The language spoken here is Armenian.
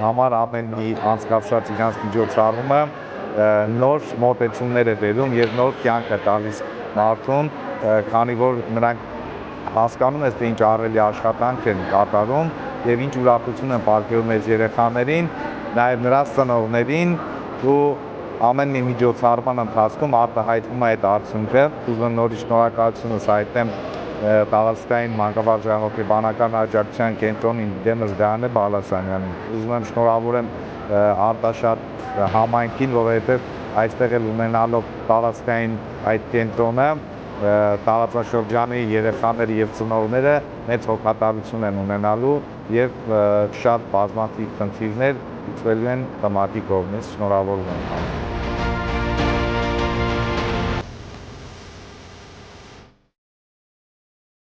համար ամեն մի անցկացրած իրանց միջոցառումը նոր մոտեցումներ է բերում եւ նոր կյանք է տալիս մարդուն, քանի որ նրանք հասկանում են, թե ինչ ահռելի աշխատանք են կատարում եւ ինչ ուրախություն են պատկերում մեր երեխաներին, նաեւ նրանց ծնողներին ու ամեն մի միջոցառման ընթացքում արտահայտվում է այդ արդյունքը։ Ուզում նորից շնորհակալությունս հայտնեմ տարածքային մանկավարժահոգեբանական աջակցության կենտրոնին դեմս Դիանե Բալասանյանին։ Ուզում եմ շնորհավորեմ Արտաշատ համայնքին, որովհետև այստեղ էլ ունենալով տարածքային այդ կենտրոնը տարածաշրջանի երեխաները եւ ծնողները մեծ հոգատարություն են ունենալու եւ շատ բազմաթիվ խնդիրներ լուծվելու են տմատի կողմից։ Շնորհավորում եմ։